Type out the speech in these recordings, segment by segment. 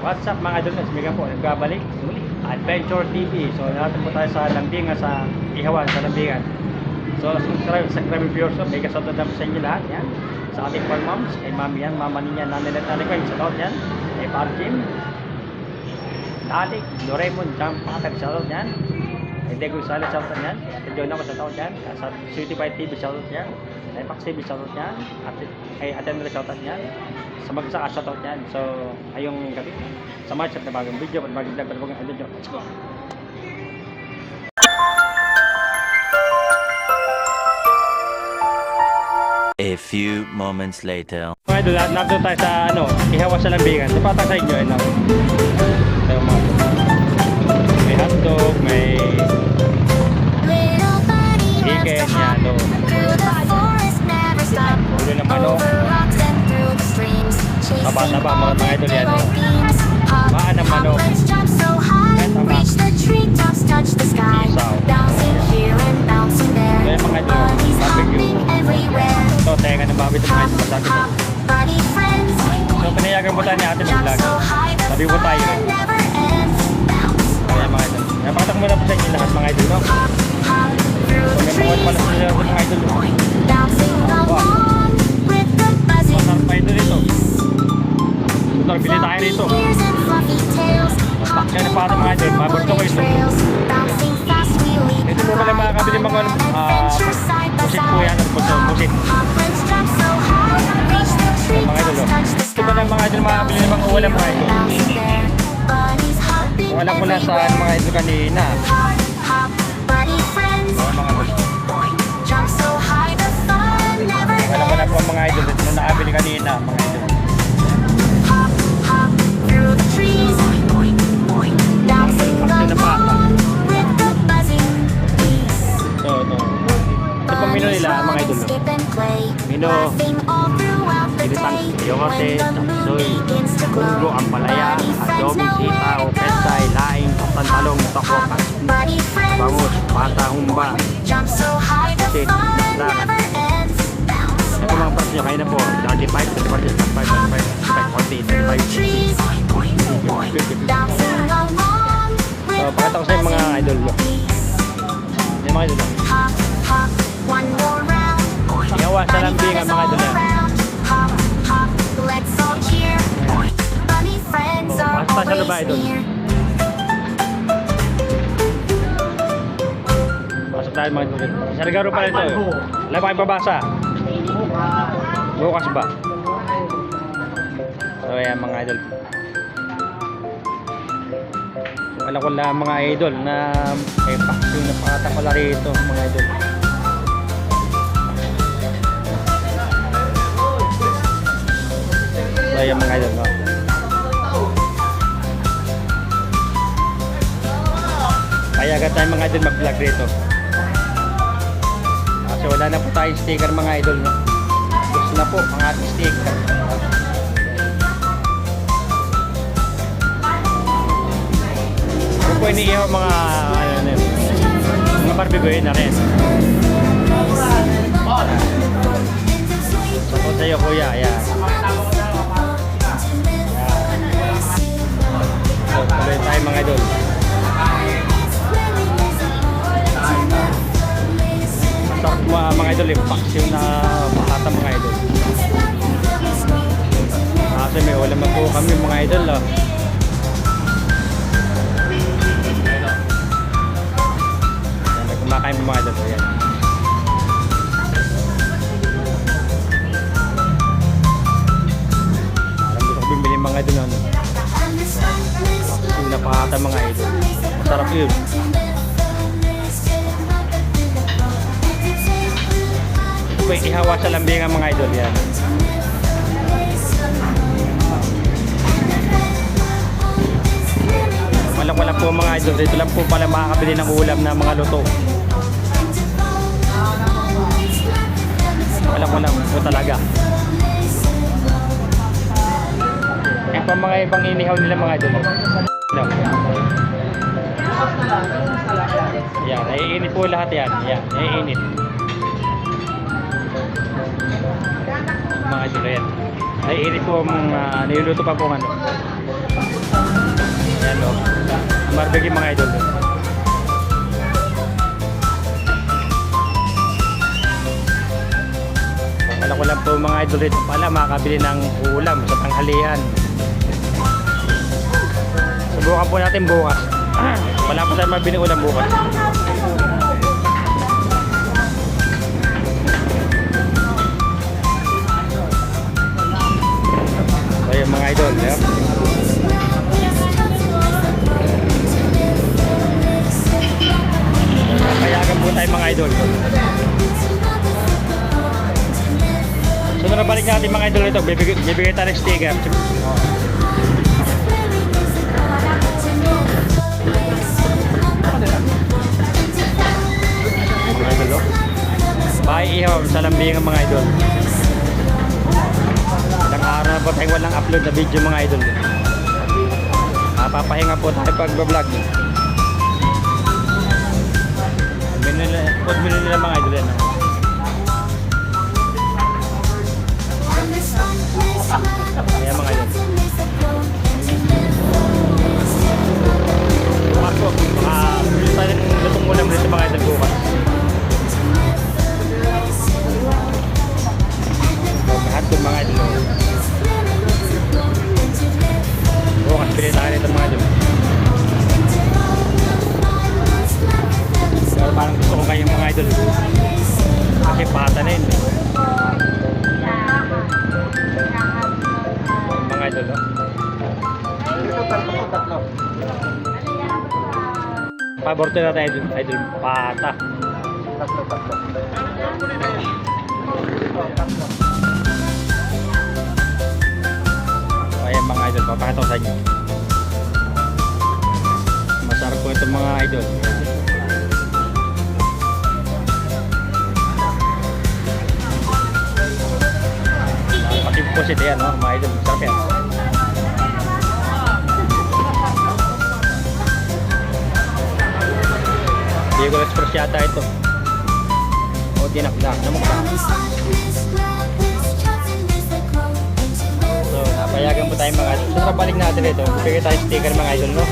What's up mga idol, Mega po, nagbabalik muli Adventure TV. So natin po tayo sa lambingan, sa Ihawan, sa lambingan. So subscribe viewers ko, may kasama na sa inyo lahat yan. Sa ating farm moms, kay mami yan, mama niya, nanilat ko yung sa taon yan. Kay Parjim Dalik, Doraemon, Jam, Patag, shoutout yan. Kay Dego Sala, shoutout yan. Kay John ako sa taon yan. Sa City Fight TV, shoutout yan. Kay Pax TV, shoutout yan. At kay Atenra, shoutout yan. Sa magsaka, shoutout yan. So ayong gabi, samahan siya na bagong video, bagong vlog, bagong video. Let's go! A few moments later. Mga idol, nandun tayo sa Ihawan sa lambingan. Ipatang sa inyo, tayo mga may hotdog, may chicken, yan, ulo ng manok, taba-taba, mga idol yan, maan ng manok, ketamak, isaw, kaya mga idol, barbecue. Ito, tenga ng babi ito mga idol, masabi ko. So, pinayagan mo tayo ni ate mag-vlog. Sabi mo tayo. Kaya mga idol. Napakatang muna po sa inyo lahat mga idol, no? So, may mga pala sa mga idol. Wow. Masarap pa idol ito. Ito, bili tayo rito. Pakyan na pa ito mga idol. Paborito ko ito. Ito po pala makakabili mga musik po yan. Musik. Mga idol, ito ba ng mga idol makakabili ng mga ulam mga idol? Wala ko lang sa mga idol kanina. Wala ko lang po mga idol ito nung nakabili kanina mga idol. Pagka na pata. Ito pang menu nila mga idol. Menu Ilitang yogote, chapsoy, kunggo, ampalaya, adobong sitaw, petsay, laing, pantalong, toko, bangus, pata, humba, sit, dagat. Ito mga price nyo, kayo na po, 35, 35, 35, 40, 35, 50. So, pakita ko sa mga idol nyo. Yung mga idol nyo. Ihawan sa lambingan mga idol nyo. Basta sa laba idol. Pasok tayo mga idol. Sarigaro pala ito. Wala pa kayo babasa. Bukas ba? So ayan mga idol. Wala ko lang mga idol na may paksiw na pangatang pala rito mga idol. So ayan mga idol, no? Kaya agad tayo mga idol mag-vlog rito. Kasi wala na po tayong sticker mga idol, no? Gusto na po ang ating sticker. Kung po iniihaw mga mga barbecue na rin. Support sa'yo kuya, ayan. So, tuloy tayo mga idol. Sarap mga idol, yung paksiw na makata mga idol. Kasi may ulam na po kami mga idol, oh. Yan, may kumakain mga idol, oh, yan. Alam gusto ko bibili mga idol, ano? Paksiw na pakata mga idol. Masarap yun. May ihawa sa lambingan mga idol yan. Wala po mga idol. Dito lang po pala makakabili ng ulam na mga luto. Wala po talaga. Yan pa mga ibang inihaw nila mga idol. Yan, naiinit po lahat yan. Yan, naiinit. Mga idol yan. Naiinit po ang niluluto pa po ano. Ayan o. Barbecue mga idol. Alam ko lang po mga idol dito pala makakabili ng ulam sa tanghalian. Subukan po natin bukas. Wala po tayo mabili ulam bukas. So yung mga idol, yeah. Payagan po tayo mga idol. So na balik natin mga idol ito, bibigay tayo ng sticker. Mga idol, oh. Bye ihaw sa lambingan mga idol. Ilang araw na po tayong walang upload na video mga idol. Papahinga po tayo pag vlog. Food menu nila mga idol yan. Ayan mga idol. Bukas po, bili tayo ng lutong ulam dito mga idol bukas. Hotdog mga idol. Bukas bili tayo nito mga idol. Pero parang gusto ko kayong mga idol. Kasi pata na yun. Mga idol, no? Paborito natin idol, pata. Tatlo. Ayan mga idol, papakita ko sa inyo. Masarap po ito mga idol. Pusit yan, no? Mga idol, sarap yan. Diego Express yata ito. O, tinakda. Namukha. So, napayagan po tayo mga idol. So, balik natin ito. Bigay tayo sticker mga idol, no?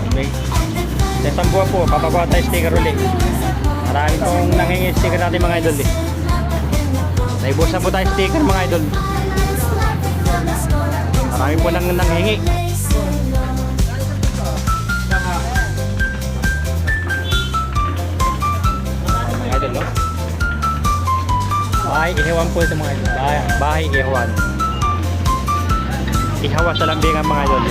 Okay. Sa isang buwan po, papagawa tayo sticker ulit. Marami pong nanghingi sticker natin mga idol eh. Naibos na po tayo sticker mga idol. Marami po nang nanghingi. Mga idol, no? Bahay ihawan po ito mga idol. Bahay ihawan. Ihawa sa lambingan mga idol.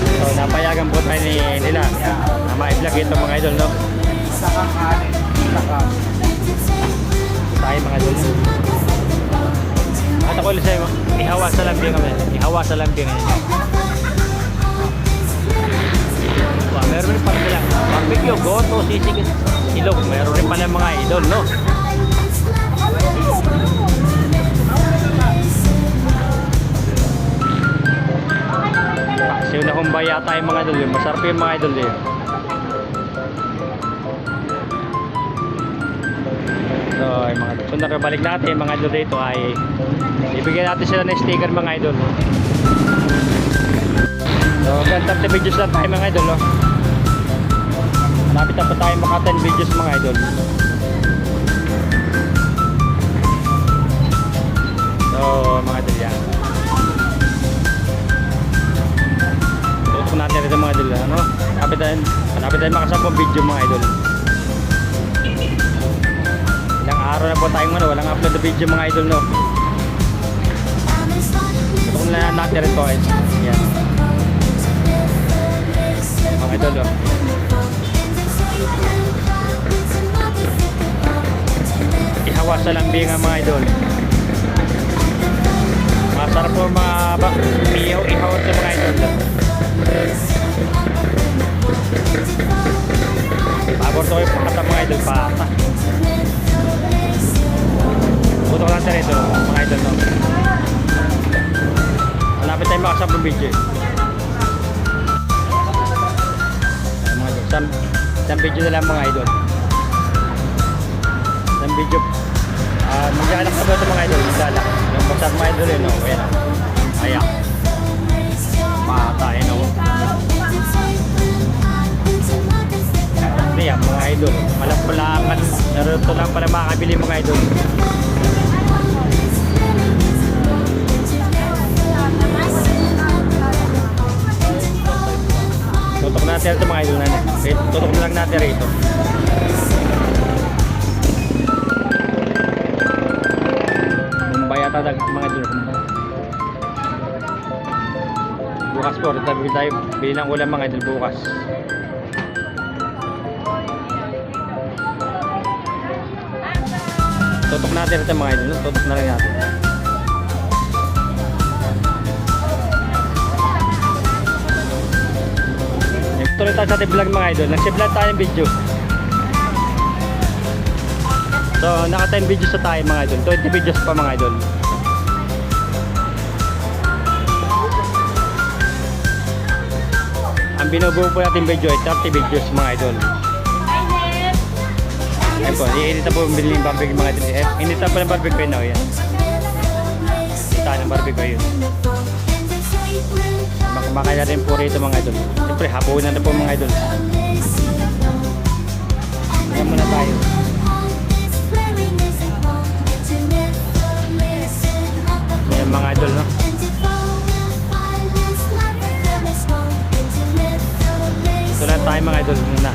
So napayagan po tayo nila na ma-vlog ito mga idol, no? Tayo mga idol. At ako ulit sa'yo, ihawa sa lambing kami. Ihawa sa lambing. Meron rin pala sila. Barbecue, goto, sisig, ilog. Meron rin pala mga idol, no? Kasi na humbaya tayo mga idol. Masarap yung mga idol eh. So, ay mga idol. So, nakabalik natin mga idol dito ay ibigyan natin sila ng sticker mga idol. So, gantab na videos lang tayo mga idol, no? Malapit na pa tayo maka 10 videos mga idol. So, mga idol yan. Tutok natin ito mga idol, ano? Malapit tayo maka 10 video mga idol. Ilang araw na po tayong walang upload na video mga idol, no? Tutok na natin rin po guys. Yan. Mga idol, no? Ihawa sa lambingan mga idol. Masarap po ihaw sa mga idol. Pagod ko yung pata mga idol, pata. Puto ko natin ito mga idol, no? Malapit tayo makasabong video eh. Mga idol, isang video na lang mga idol. Isang video. Maglalak na ba ito mga idol? Maglalak. Boxer mga idol yun, oh. Ayan, oh. Ayan. Bata, yun, oh. Ayan, mga idol. Malampulangan. Naruto lang pala makakabili mga idol. Tutok natin ito mga idol na. Tutok na lang natin rito. Mumbai ata mga idol. Bukas po, tabi tayo bili ng ulam mga idol bukas. Tutok natin ito mga idol. Tutok na lang natin. Tuloy tayo sa ating vlog mga idol. Nag-vlog tayo ng video. So, naka 10 videos na tayo mga idol. 20 videos pa mga idol. Ang binubuo po natin video ay 30 videos mga idol. Ayun po, i-edit na po yung bilhin ng barbecue mga idol. Init na po ng barbecue na yan. Saan ang barbecue yun? Kumakain na rin po rito mga idol. Siyempre, hapunan na po mga idol. Tingnan muna tayo. Ayan mga idol, no? Ito lang tayo mga idol muna.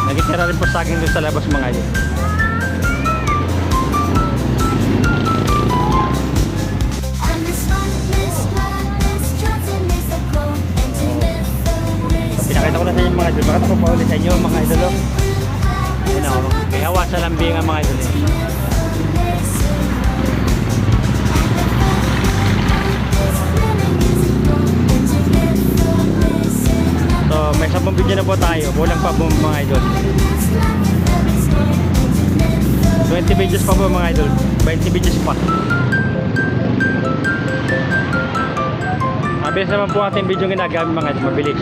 Nagitira rin po sa akin doon sa labas mga idol. Pinakita ko na sa inyo mga idol. Bakit ako pa ulit sa inyo mga idol? Ayun ako. May hawa sa lambingan mga idol. So may 10 video na po tayo. Kulang pa po mga idol. 20 videos pa po mga idol. 20 videos pa. Mabilis naman po ating video ginagamit mga idol. Mabilis.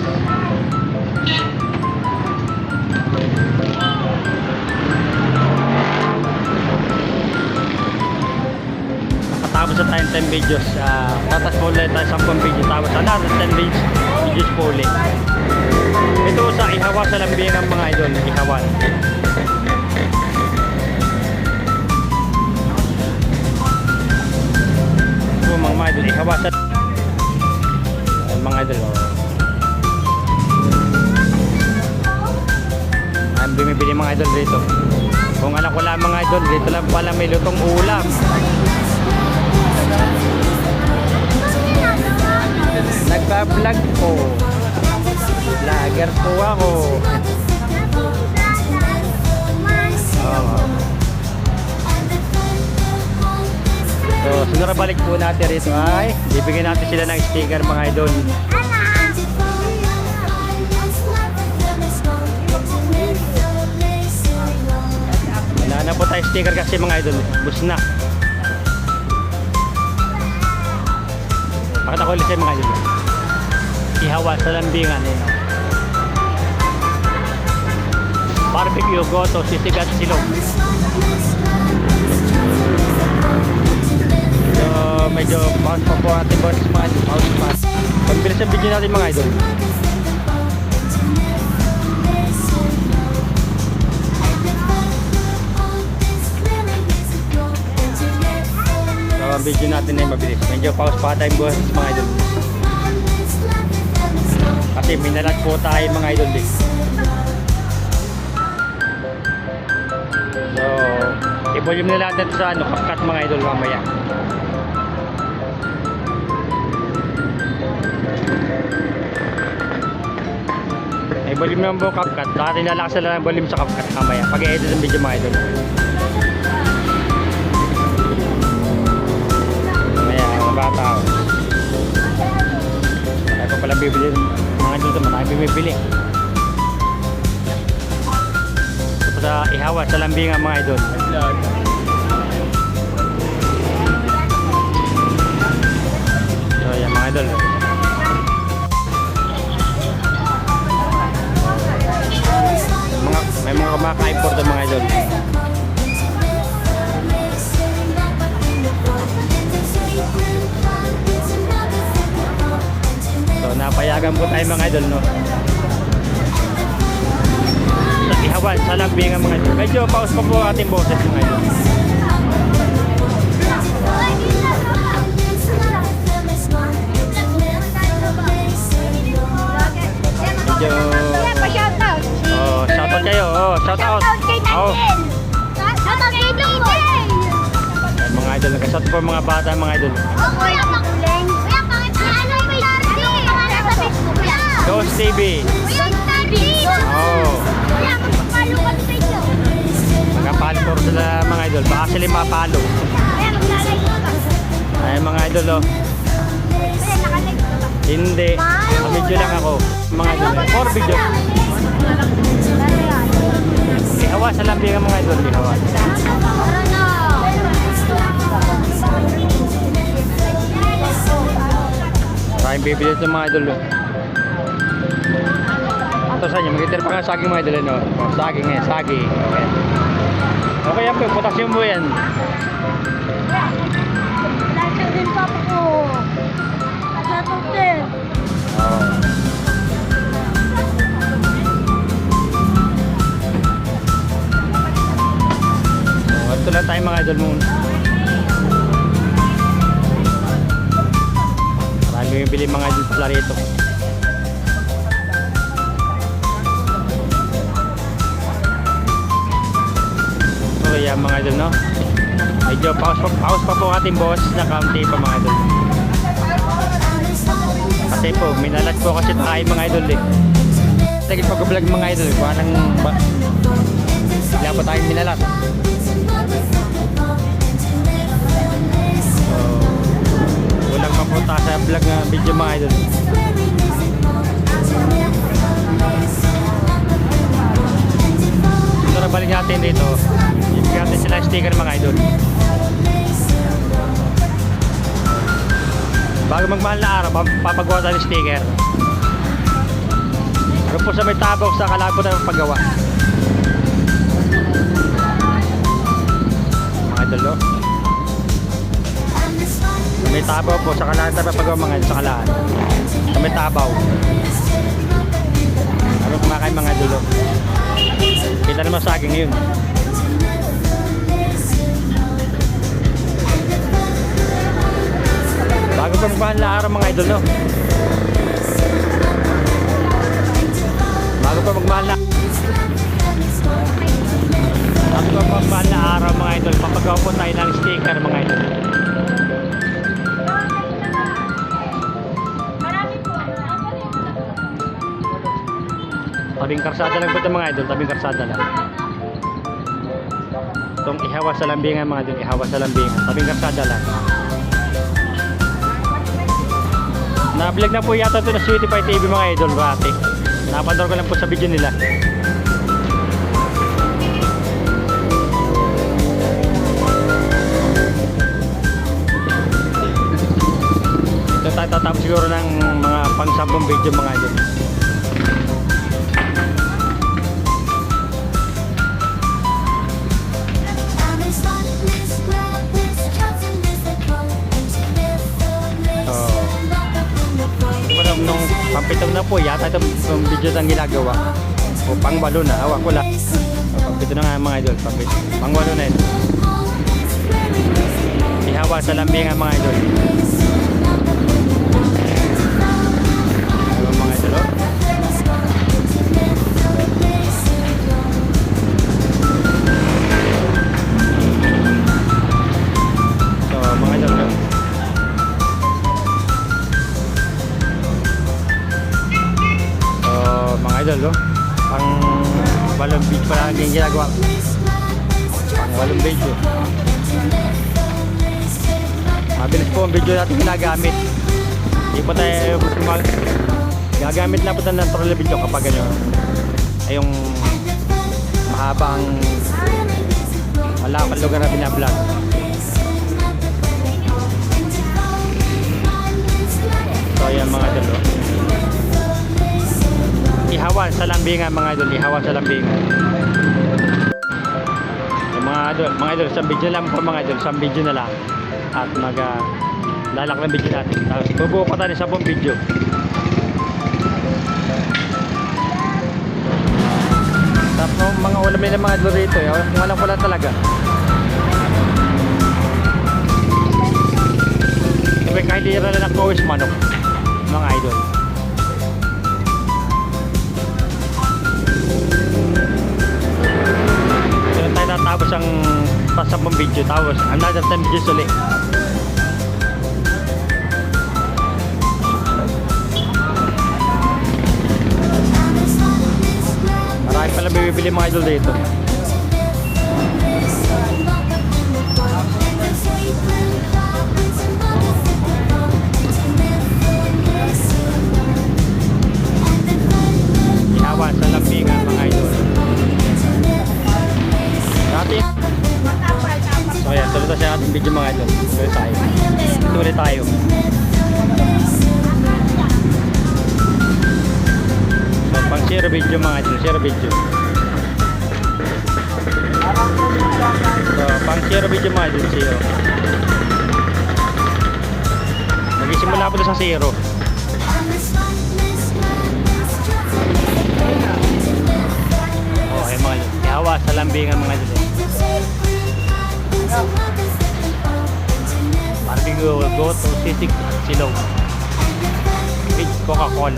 Nakatapos na tayong 10 videos. Tatas po ulit tayo 10 video. Tapos another 10 videos po ulit. Ito sa ihawa sa lambingan mga idol. Ihawan. Ito mga idol. Ihawa sa mga idol. Ang bumibili mga idol dito. Kung alam ko lang mga idol, dito lang pala may lutong ulam. Nagpa-vlog po. Vlogger po ako. So, sunod balik po natin rito ay bibigyan natin sila ng sticker mga idol. Wala na po tayo sticker kasi mga idol. Bus na. Pakita ko ulit sa mga idol. Ihawa sa lambingan. Barbecue, goto, sisig at silog. So, medyo pause pa po natin bonus mga idol. Pause pa. Pagbilis ang video natin mga idol. So, ang video natin ay mabilis. Medyo pause pa tayong bonus mga idol. Kasi minalag po tayo mga idol din. So, i-volume na natin sa CapCut mga idol mamaya. I-volume naman po CapCut. Saka tinalakas na lang volume sa CapCut mamaya. Pag-i-edit ng video mga idol. Ayan, mga bata ako. Kaya pa pala bibili. Mga dito marami bumibili. Ito sa ihawa sa lambingan mga idol. So yan mga idol. Mga mga ka-import mga idol. So napayagan po tayo mga idol, no. Sa Ihawan, sa Lambingan mga idol. Medyo pause pa po ating boses mga idol. Medyo oh, shoutout kayo. Oh, shoutout. Oh, Shoutout kay DJ! ay, mga idol, nag-shout po mga bata mga idol. Oh, Kuya Makleng! Kuya, bakit na ano may Darcy? Pangalan sa Facebook, Kuya! Ghost TV. Kuya, Darcy! Oh, Kuya, magpapalo kami sa inyo! magkapalo po sila mga idol. Baka sila mapalo. Kuya, maglalike ko ba? Ay, mga idol, oh. Kuya, nakalike ko ba? Hindi. Video lang ako. Mga idol. 4 video. Ihawan sa Lambingan mga idol. Ihawan. Maraming bibili ito mga idol. Ito sa inyo. Mag-itir pa nga saging mga idol. No? Saging eh. Saging. Okay. Okay yan po. Potassium po yan. Lahat din pa po. Shoutout din. Oh. So, ito lang tayo mga idol moon. Marami yung bili mga idol pala rito. So yan mga idol, no. Medyo pause pa po ating boss na kaunti pa mga idol. Kasi po, minalat po kasi tayo mga idol eh. Sige pag-vlog mga idol, parang wala pa tayong minalat. So, walang mapunta sa vlog na video mga idol. So, nabalik natin dito. Ibigay natin sila sticker mga idol. Bago magmahal na araw, papagawa tayo ng sticker. Ano po sa may tabok sa kalabo tayo paggawa. Mga idol, no? Sa may tabaw po, sa kalaan tayo paggawa mga idol, sa kalaan. Sa may tabaw. Ano kumakain mga idol, no? Kita naman sa akin ngayon. Bago pa magmahal na araw mga idol, no? Bago pa magmahal na araw mga idol, papagawa po tayo ng sticker mga idol. Tabing karsada lang po ito mga idol, tabing karsada lang. Itong Ihawan sa Lambingan mga idol, Ihawan sa Lambingan, tabing karsada lang. Na-vlog na po yata ito na Sweetie Pie TV mga idol dati. Napanood ko lang po sa video nila. Ito tayo tatapos siguro ng mga pang-10 video mga idol. Nung pampitong na po yata itong video na ginagawa o pang-walo na, awa ko lang. Pampito na nga mga idol, pang-walo na ito. Ihawan sa Lambingan mga idol. Ayan mga idol, oh. So mga idol, oh. Mga idol, no? Pang walong beach pa lang yung ginagawa. Pang walong video. Mabilis po ang video natin ginagamit. Hindi po tayo gagamit lang po tayo ng troll video kapag gano'n ay yung mahabang malapang lugar na binablog. So ayan mga idol, no? Ihawan sa Lambingan mga idol, Ihawan sa Lambingan. mga idol, isang video lang po mga idol, isang video na lang. At lalak ng video natin. Tapos bubuo pa tayo sa 10 video. Tapos mga ulam nila mga idol rito, walang pala talaga. Sabi kahit di rin lang always manok, mga idol. Doon tayo natapos ang pasapang video, tapos another 10 videos ulit. Marami pala bibili mga idol dito. Ihawan sa lambingan mga idol. Dati. So ayan, tuloy tayo sa ating video mga idol. Tuloy tayo. So pang zero video mga idol, zero video. So pang zero video mga idol, zero. Nagsimula po sa zero. Okay mga idol, ihawa sa lambingan mga idol. Parang go to sisig silog with Coca-Cola.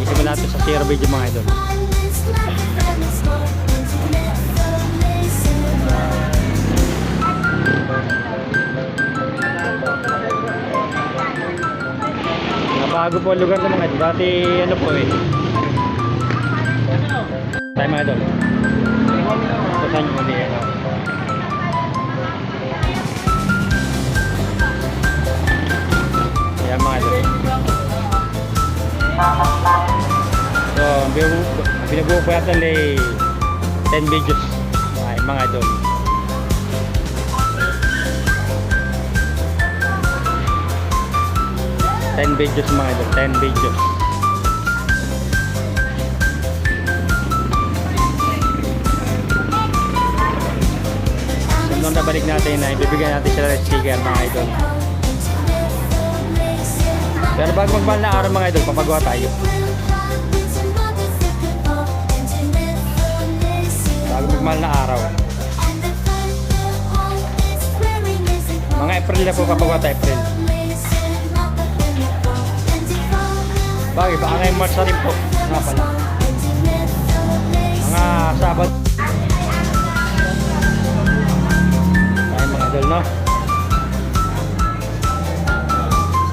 Isimula natin sa zero video mga idol. Nabago po ang lugar ng mga idol. Dati ano po eh. Tayo mga idol. Ito saan yung muli. Ayan mga idol. So, binabuo po natin 10 videos. Ay, mga idol. Ten videos mga idol, 10 videos. Nung nabalik natin na ibibigyan natin sila ng sticker mga idol. Pero bago magmahal na araw mga idol, papagawa tayo. Bago magmahal na araw. Mga April na po papagawa tayo, April. Bagay, baka ngayong March na rin po. Nga pala. Mga Sabado. Ay mga idol, no?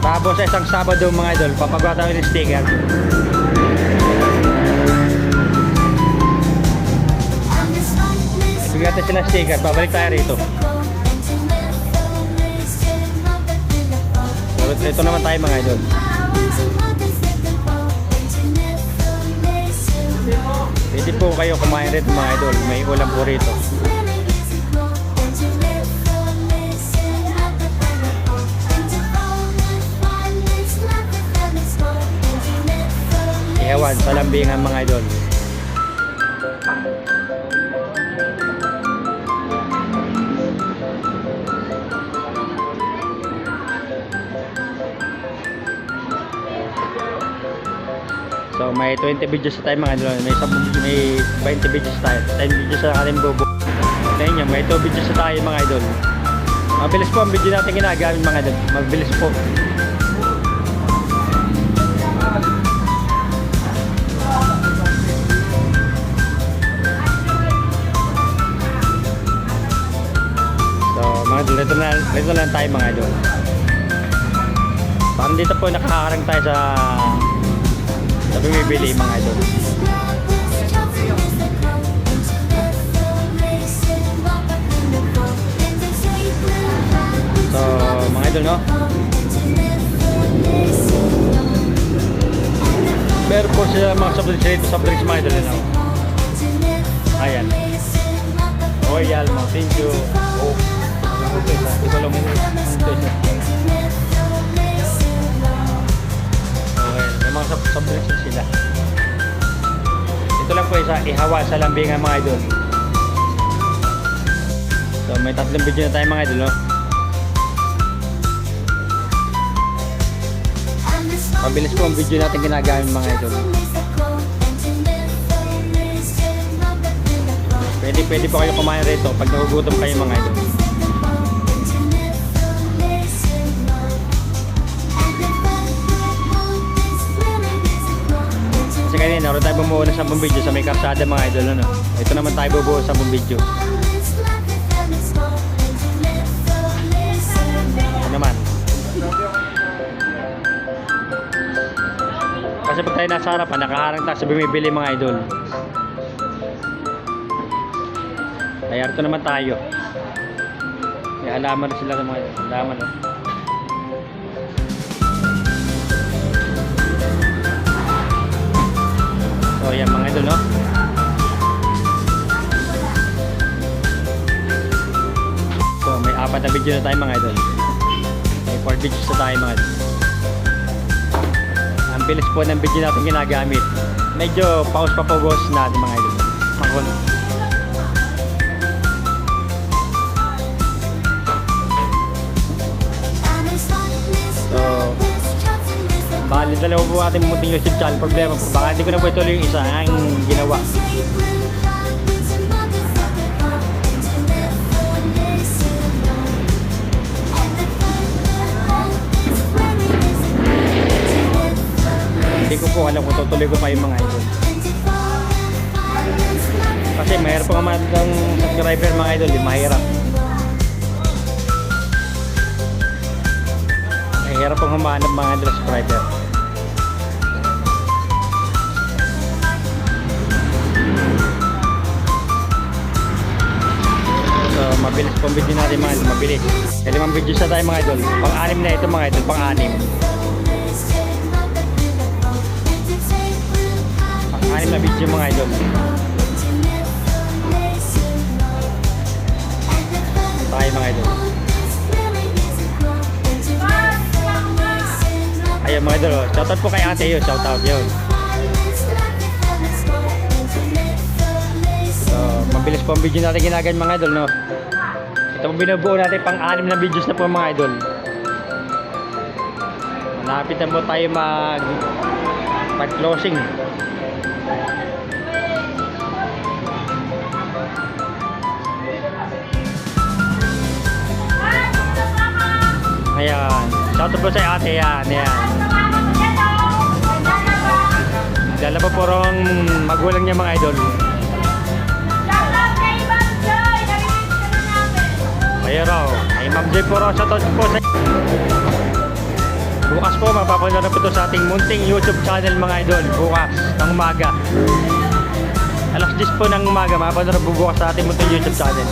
Tapos sa isang Sabado mga idol, papagawa tayo ng sticker. Bigyan natin sila sticker, babalik tayo rito. So, ito naman tayo mga idol. Pwede po kayo kumain rito mga idol, may ulam po rito. Ihawan sa lambingan mga idol. So may 20 videos tayo mga idol, may 20 videos tayo, 10 videos sa ating bubo. Tingnan nyo, may 2 videos tayo mga idol. Mabilis po ang video natin ginagamit mga idol, mabilis po. So mga idol, ito na lang tayo mga idol. Parang dito po nakakarang tayo sa bumibili mga idol. So mga idol, no? Meron po sila mga soft drinks mga idol, no? Ayan. Royal, Mountain Dew, Coke. Ito lang muna. Okay, may mga soft drinks sila. Ito ito lang po isa, ihawa sa lambingan mga idol. So may 3 video na tayo mga idol, no? Mabilis po ang video natin ginagamit mga idol. Pwede po kayo kumain rito pag nagugutom kayo mga idol. Kasi kanina, naroon tayo bumuo ng 10 video sa may karsada mga idol, ano? Ito naman tayo bubuo sa 10 video. Ito naman. Kasi pag tayo nasa harapan, nakaharang tayo sa bumibili mga idol. Kaya ito naman tayo. May halaman na sila mga idol. Halaman, no? So yan mga idol, no? So may 4 na video na tayo mga idol. May 4 videos na tayo mga idol. Ang bilis po ng video natin ginagamit. Medyo pause pa po boss natin mga idol. Makulo. So bali dalawa po ating munting YouTube channel. Problema po, baka hindi ko na po ituloy yung isa ang ginawa. Hindi ko po alam kung tutuloy ko pa yung mga idol. Kasi mahirap po naman ng subscriber mga idol, mahirap. Mahirap pong humanap mga idol subscriber. So mabilis pong video natin mga idol, mabilis. Kaya 5 videos na tayo mga idol. Pang-anim na ito mga idol, pang-anim. Pang-anim na video mga idol. Tayo mga idol. Ayun mga idol, shoutout po kay ate yun, shoutout yun. So, mabilis po ang video natin ginagan mga idol, no? Ito po binubuo natin pang-anim na videos na po mga idol. Malapit na po tayo mag-closing. Ayan, shoutout po sa ate yan, ayan. Dala po porong magulang niya mga idol. Ayan raw, ay Ma'am Joy po raw, shoutout po sa... Bukas po, mapapanood po ito sa ating munting YouTube channel mga idol. Bukas, ng umaga. Alas 10 po ng umaga, mapapanood po bukas sa ating munting YouTube channel.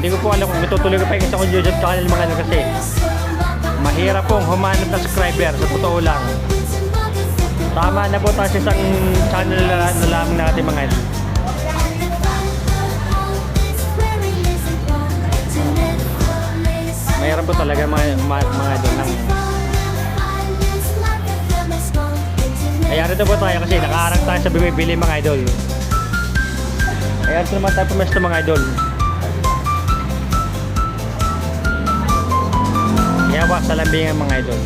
Hindi ko po alam kung matutuloy ko pa yung isang YouTube channel mga idol kasi mahirap pong humanap na subscriber, sa totoo lang. Tama na po tayo sa isang channel na lamang natin mga idol. Mayroon po talaga mga idol ng... Kaya rito po tayo kasi nakaharang tayo sa bumibili mga idol. Kaya rito naman tayo pumesto mga idol. Yawa sa lambingan mga idol.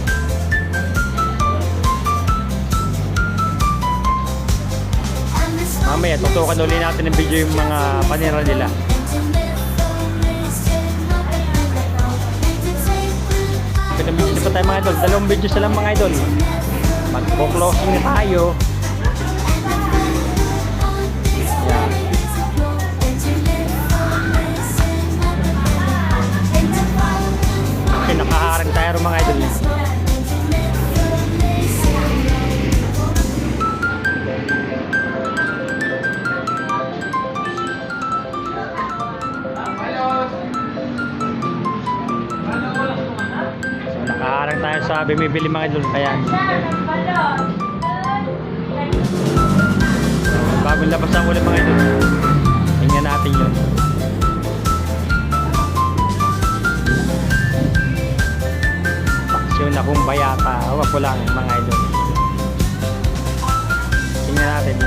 Mamaya tutukan ulit natin ng video yung mga panira nila. Pitong video pa tayo mga idol. 2 videos na lang mga idol. Mag-closing na tayo. Yan. Kasi nakaharang tayo mga idol. Nakaharang tayo sa bumibili mga idol. Kaya bagong labas ang ulit mga idol. Tingnan natin yun. Paksyon akong bayata. Huwag ko lang mga idol. Tingnan natin.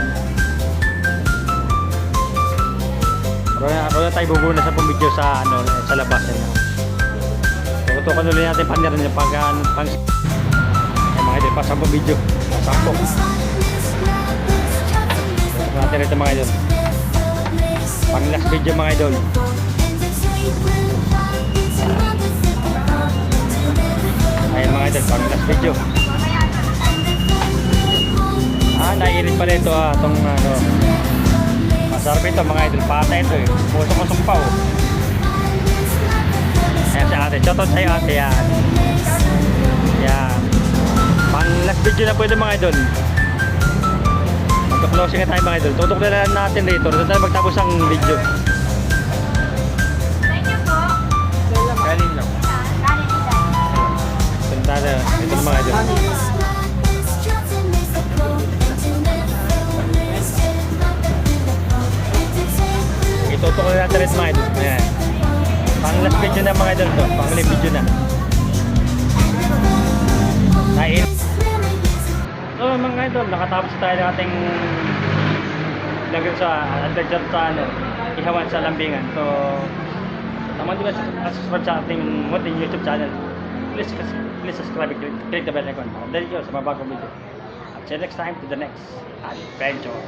Roon na tayo bubuna sa pong video sa ano sa labas yan. Tutukan ulit natin panir niya pag pang ay mga idol pa sa pong video. Sampo. Natin ito mga idol. Pang last video mga idol. Ayan mga idol, pang last video. Naiinit pala ito itong ano. Masarap ito mga idol, pata ito eh. Pusok-pusok pa oh. Ayan si ate, shoutout sa'yo ate yan. Yan. Pang last video na po ito mga idol. Mag-closing na tayo mga idol. Tutok na lang natin dito. Doon tayo magtapos ang video. Thank you po. Kanin lang. Kanin isa. Punta na. Ito na mga idol. Itutok na natin rin mga idol. Ayan. Pang last video na mga idol to. Pang last video na. Nain. So mga idol, nakatapos tayo ng ating lagyan sa adventure sa ano, ihawan sa lambingan. So, naman din subscribe sa ating munting YouTube channel. Please subscribe and click the bell icon. Dahil yun sa mga bagong video. At see you next time to the next adventure.